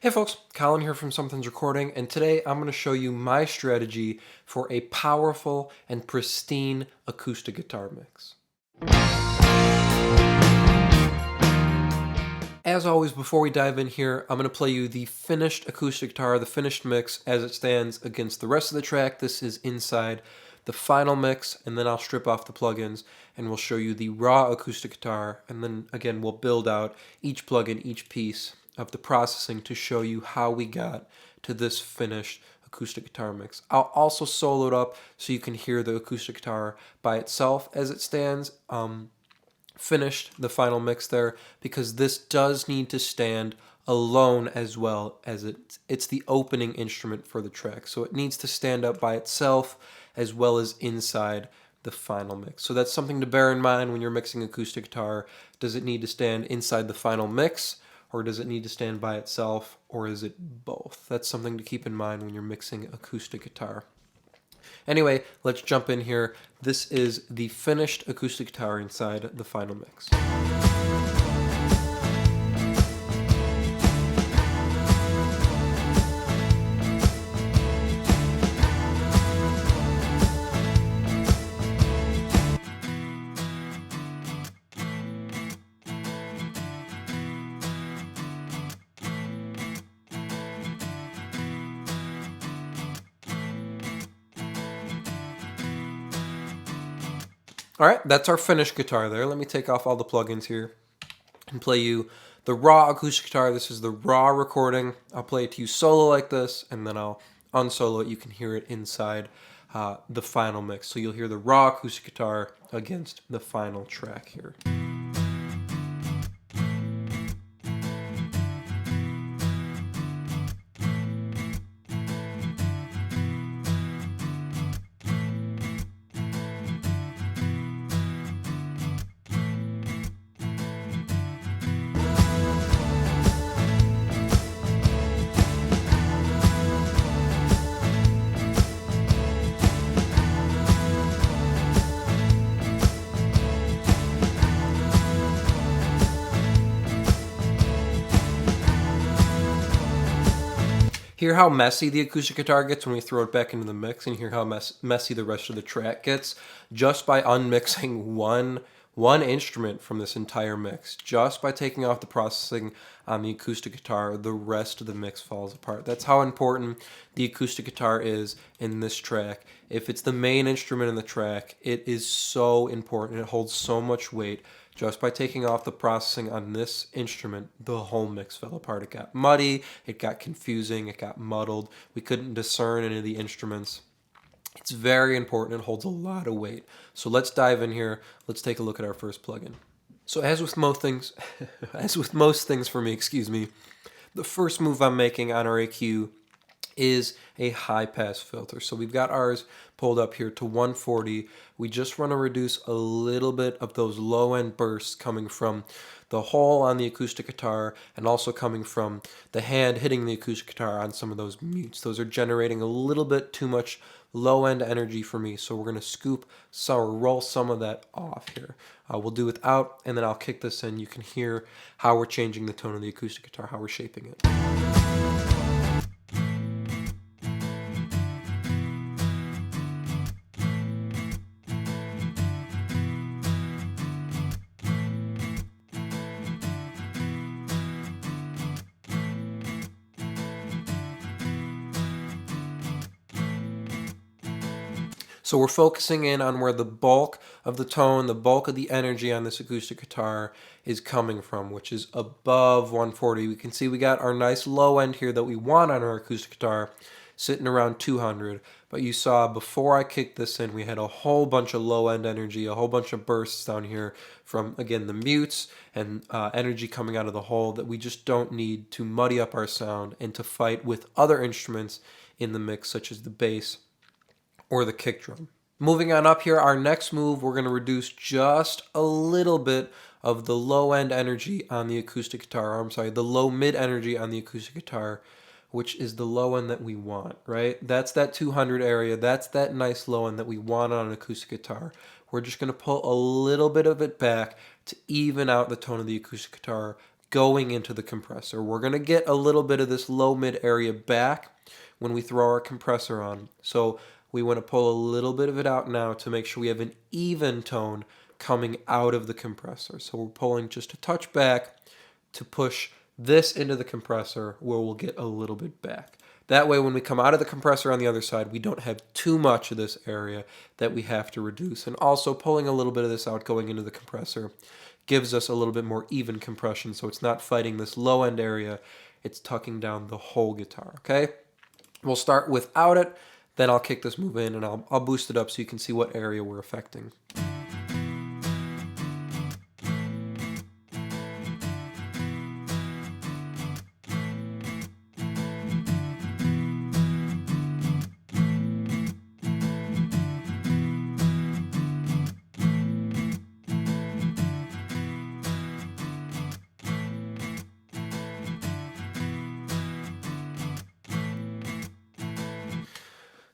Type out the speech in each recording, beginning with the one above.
Hey folks, Colin here from Sumthins Recording, and today I'm going to show you my strategy for a powerful and pristine acoustic guitar mix. As always, before we dive in here, I'm going to play you the finished acoustic guitar, the finished mix as it stands against the rest of the track. This is inside the final mix, and then I'll strip off the plugins and we'll show you the raw acoustic guitar, and then again we'll build out each plugin, each piece of the processing to show you how we got to this finished acoustic guitar mix. I'll also solo it up so you can hear the acoustic guitar by itself as it stands. Finished the final mix there, because this does need to stand alone as well as it's the opening instrument for the track, so it needs to stand up by itself as well as inside the final mix. So that's something to bear in mind when you're mixing acoustic guitar. Does it need to stand inside the final mix, or does it need to stand by itself, or is it both? That's something to keep in mind when you're mixing acoustic guitar. Anyway, let's jump in here. This is the finished acoustic guitar inside the final mix. Alright, that's our finished guitar there. Let me take off all the plugins here and play you the raw acoustic guitar. This is the raw recording. I'll play it to you solo like this, and then I'll unsolo it. You can hear it inside the final mix. So you'll hear the raw acoustic guitar against the final track here. Hear how messy the acoustic guitar gets when we throw it back into the mix, and hear how messy the rest of the track gets just by unmixing one instrument from this entire mix. Just by taking off the processing on the acoustic guitar, the rest of the mix falls apart. That's how important the acoustic guitar is in this track. If it's the main instrument in the track, it is so important. It holds so much weight. Just by taking off the processing on this instrument, the whole mix fell apart. It got muddy, it got confusing, it got muddled. We couldn't discern any of the instruments. It's very important. It holds a lot of weight. So let's dive in here. Let's take a look at our first plugin. So as with most things, for me, the first move I'm making on our AQ is a high pass filter. So we've got ours pulled up here to 140. We just want to reduce a little bit of those low end bursts coming from the hole on the acoustic guitar, and also coming from the hand hitting the acoustic guitar on some of those mutes. Those are generating a little bit too much low end energy for me, so we're going to roll some of that off here. We'll do without, and then I'll kick this in. You can hear how we're changing the tone of the acoustic guitar, how we're shaping it. So we're focusing in on where the bulk of the tone, the bulk of the energy on this acoustic guitar is coming from, which is above 140. We can see we got our nice low end here that we want on our acoustic guitar sitting around 200. But you saw before I kicked this in, we had a whole bunch of low end energy, a whole bunch of bursts down here from, again, the mutes and energy coming out of the hole that we just don't need to muddy up our sound and to fight with other instruments in the mix, such as the bass or the kick drum. Moving on up here, our next move, we're going to reduce just a little bit of the low end energy on the acoustic guitar, or I'm sorry, the low mid energy on the acoustic guitar, which is the low end that we want, right? That's that 200 area. That's that nice low end that we want on an acoustic guitar. We're just going to pull a little bit of it back to even out the tone of the acoustic guitar going into the compressor. We're going to get a little bit of this low mid area back when we throw our compressor on. So we want to pull a little bit of it out now to make sure we have an even tone coming out of the compressor. So we're pulling just a touch back to push this into the compressor where we'll get a little bit back. That way when we come out of the compressor on the other side, we don't have too much of this area that we have to reduce. And also pulling a little bit of this out going into the compressor gives us a little bit more even compression, so it's not fighting this low end area, it's tucking down the whole guitar, okay? We'll start without it, then I'll kick this move in and I'll boost it up so you can see what area we're affecting.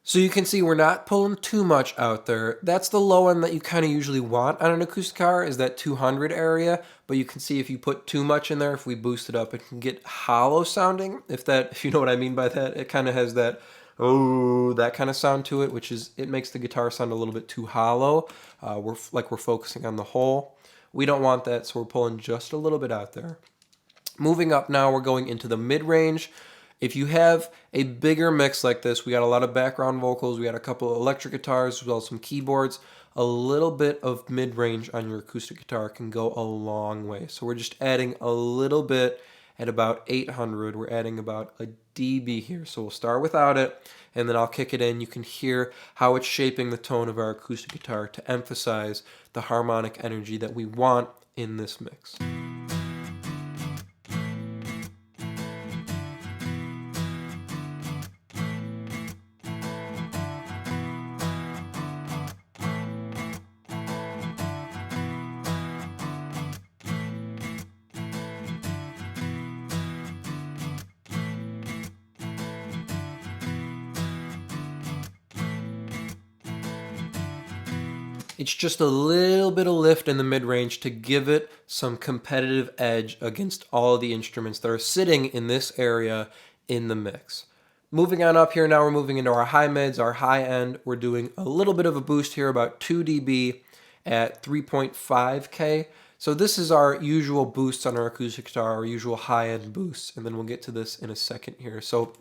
So you can see we're not pulling too much out there. That's the low end that you kind of usually want on an acoustic guitar, is that 200 area. But you can see if you put too much in there, if we boost it up, it can get hollow sounding. If you know what I mean by that, it kind of has that, oh, that kind of sound to it, which is, it makes the guitar sound a little bit too hollow. We're focusing on the whole. We don't want that, so we're pulling just a little bit out there. Moving up now, we're going into the mid-range. If you have a bigger mix like this, we got a lot of background vocals, we got a couple of electric guitars, as well as some keyboards. A little bit of mid-range on your acoustic guitar can go a long way. So we're just adding a little bit at about 800. We're adding about a dB here. So we'll start without it, and then I'll kick it in. You can hear how it's shaping the tone of our acoustic guitar to emphasize the harmonic energy that we want in this mix. It's just a little bit of lift in the mid-range to give it some competitive edge against all of the instruments that are sitting in this area in the mix. Moving on up here, now we're moving into our high mids, our high end. We're doing a little bit of a boost here, about 2 dB at 3.5K. So this is our usual boosts on our acoustic guitar, our usual high-end boosts, and then we'll get to this in a second here. So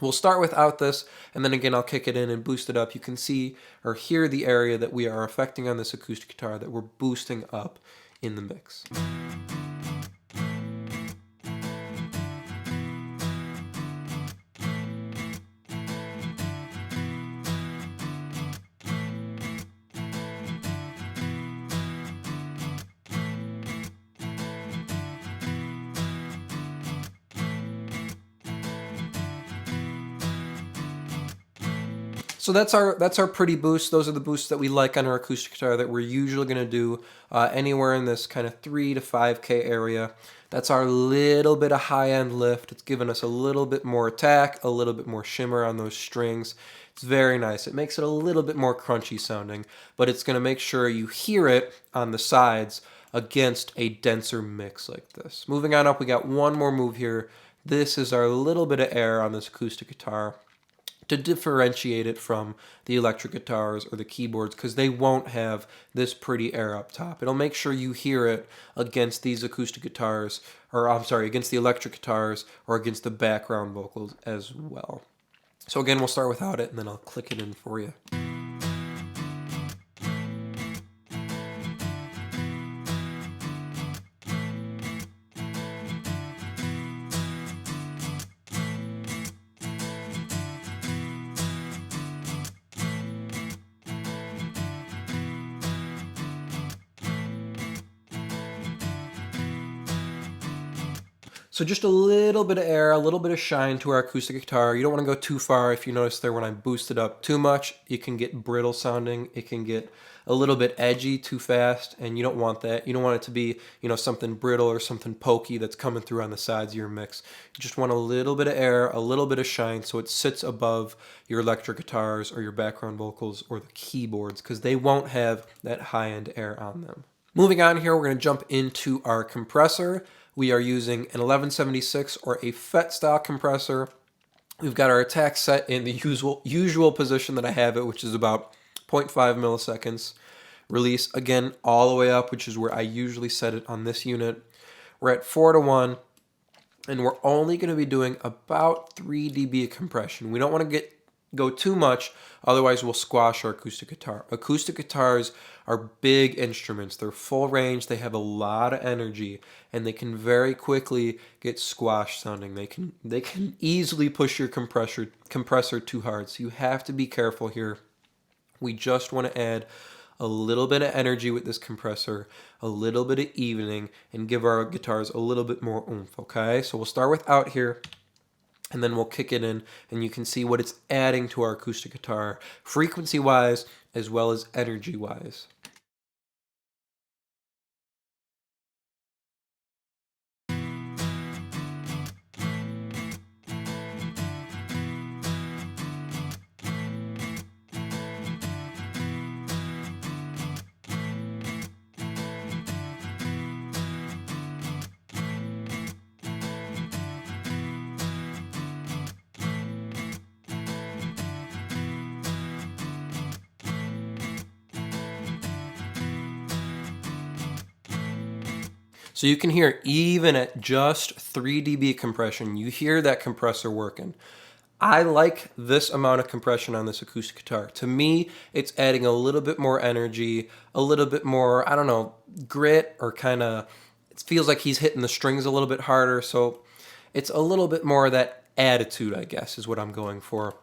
we'll start without this, and then again I'll kick it in and boost it up. You can see or hear the area that we are affecting on this acoustic guitar that we're boosting up in the mix. So that's our pretty boost. Those are the boosts that we like on our acoustic guitar that we're usually going to do anywhere in this kind of 3 to 5K area. That's our little bit of high-end lift. It's giving us a little bit more attack, a little bit more shimmer on those strings. It's very nice. It makes it a little bit more crunchy sounding, but it's going to make sure you hear it on the sides against a denser mix like this. Moving on up, we got one more move here. This is our little bit of air on this acoustic guitar to differentiate it from the electric guitars or the keyboards, because they won't have this pretty air up top. It'll make sure you hear it against these acoustic guitars, or I'm sorry, against the electric guitars or against the background vocals as well. So again, we'll start without it and then I'll click it in for you. So just a little bit of air, a little bit of shine to our acoustic guitar. You don't want to go too far. If you notice there when I boost it up too much, it can get brittle sounding. It can get a little bit edgy too fast, and you don't want that. You don't want it to be, something brittle or something pokey that's coming through on the sides of your mix. You just want a little bit of air, a little bit of shine, so it sits above your electric guitars or your background vocals or the keyboards, because they won't have that high-end air on them. Moving on here, we're going to jump into our compressor. We are using an 1176 or a FET style compressor. We've got our attack set in the usual position that I have it, which is about 0.5 milliseconds. Release again all the way up, which is where I usually set it on this unit. We're at 4:1, and we're only going to be doing about 3 dB of compression. We don't want to go too much, otherwise we'll squash our acoustic guitar. Acoustic guitars are big instruments. They're full range, they have a lot of energy, and they can very quickly get squashed sounding. They can easily push your compressor too hard, so you have to be careful here. We just want to add a little bit of energy with this compressor, a little bit of evening, and give our guitars a little bit more oomph, okay? So we'll start with out here, and then we'll kick it in, and you can see what it's adding to our acoustic guitar, frequency-wise as well as energy-wise. So you can hear, even at just 3 dB compression, you hear that compressor working. I like this amount of compression on this acoustic guitar. To me, it's adding a little bit more energy, a little bit more, I don't know, grit, or kind of, it feels like he's hitting the strings a little bit harder. So it's a little bit more of that attitude, I guess, is what I'm going for.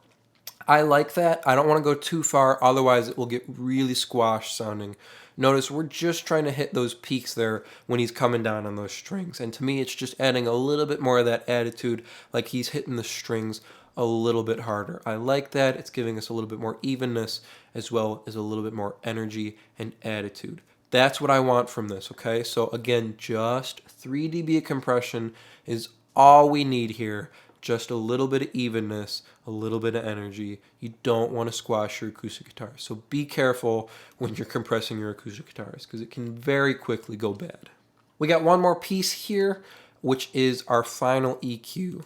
I like that. I don't want to go too far, otherwise it will get really squashed sounding. Notice we're just trying to hit those peaks there when he's coming down on those strings. And to me, it's just adding a little bit more of that attitude, like he's hitting the strings a little bit harder. I like that. It's giving us a little bit more evenness as well as a little bit more energy and attitude. That's what I want from this, okay? So again, just 3 dB of compression is all we need here. Just a little bit of evenness, a little bit of energy. You don't want to squash your acoustic guitar. So be careful when you're compressing your acoustic guitars, because it can very quickly go bad. We got one more piece here, which is our final EQ.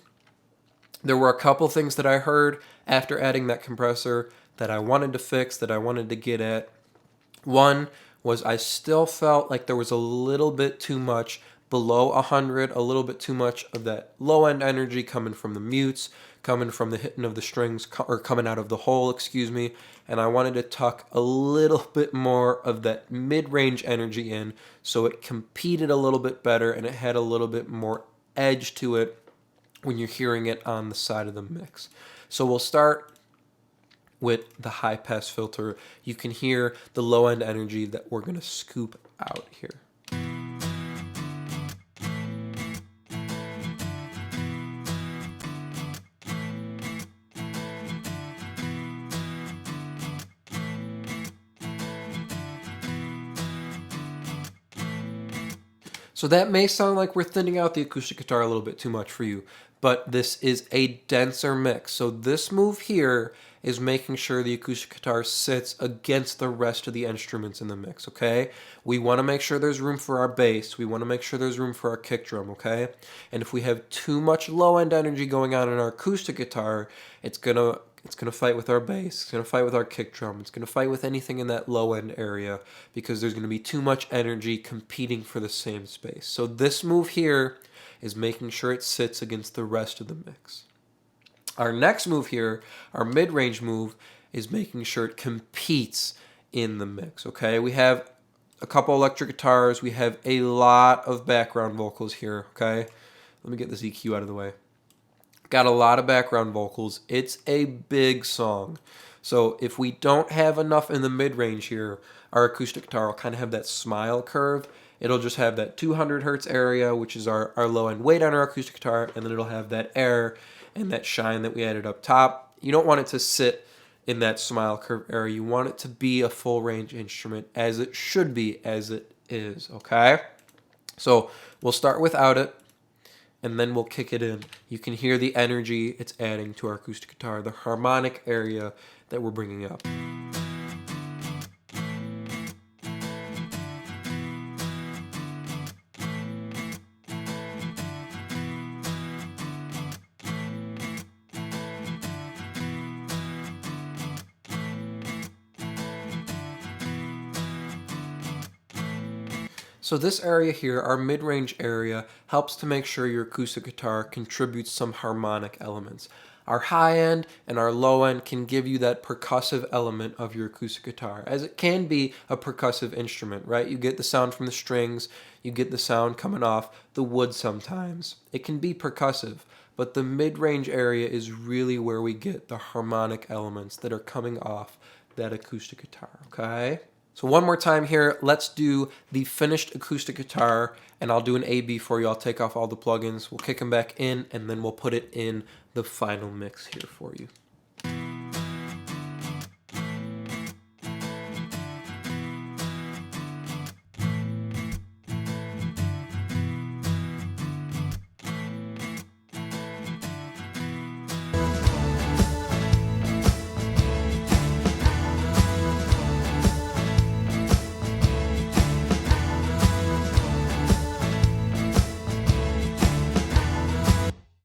There were a couple things that I heard after adding that compressor that I wanted to fix, that I wanted to get at. One was I still felt like there was a little bit too much below 100, a little bit too much of that low-end energy coming from the mutes, coming from the hitting of the strings, or coming out of the hole, excuse me, and I wanted to tuck a little bit more of that mid-range energy in so it competed a little bit better and it had a little bit more edge to it when you're hearing it on the side of the mix. So we'll start with the high-pass filter. You can hear the low-end energy that we're going to scoop out here. So that may sound like we're thinning out the acoustic guitar a little bit too much for you, but this is a denser mix. So this move here is making sure the acoustic guitar sits against the rest of the instruments in the mix, okay? We want to make sure there's room for our bass. We want to make sure there's room for our kick drum, okay? And if we have too much low-end energy going on in our acoustic guitar, it's gonna fight with our bass, it's gonna fight with our kick drum, it's gonna fight with anything in that low end area, because there's gonna be too much energy competing for the same space. So this move here is making sure it sits against the rest of the mix. Our next move here, our mid-range move, is making sure it competes in the mix, okay? We have a couple electric guitars, we have a lot of background vocals here, okay? Let me get this EQ out of the way. Got a lot of background vocals. It's a big song. So if we don't have enough in the mid-range here, our acoustic guitar will kind of have that smile curve. It'll just have that 200 hertz area, which is our low-end weight on our acoustic guitar, and then it'll have that air and that shine that we added up top. You don't want it to sit in that smile curve area. You want it to be a full-range instrument, as it should be, as it is, okay? So we'll start without it, and then we'll kick it in. You can hear the energy it's adding to our acoustic guitar, the harmonic area that we're bringing up. So this area here, our mid-range area, helps to make sure your acoustic guitar contributes some harmonic elements. Our high end and our low end can give you that percussive element of your acoustic guitar, as it can be a percussive instrument, right? You get the sound from the strings, you get the sound coming off the wood sometimes. It can be percussive, but the mid-range area is really where we get the harmonic elements that are coming off that acoustic guitar, okay? So one more time here, let's do the finished acoustic guitar, and I'll do an A-B for you. I'll take off all the plugins, we'll kick them back in, and then we'll put it in the final mix here for you.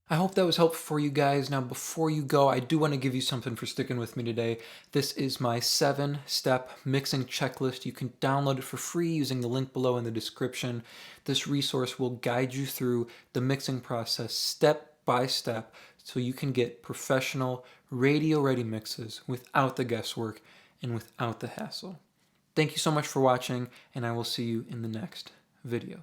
I hope that was helpful for you guys. Now, before you go, I do want to give you something for sticking with me today. This is my 7-step mixing checklist. You can download it for free using the link below in the description. This resource will guide you through the mixing process step by step so you can get professional, radio-ready mixes without the guesswork and without the hassle. Thank you so much for watching, and I will see you in the next video.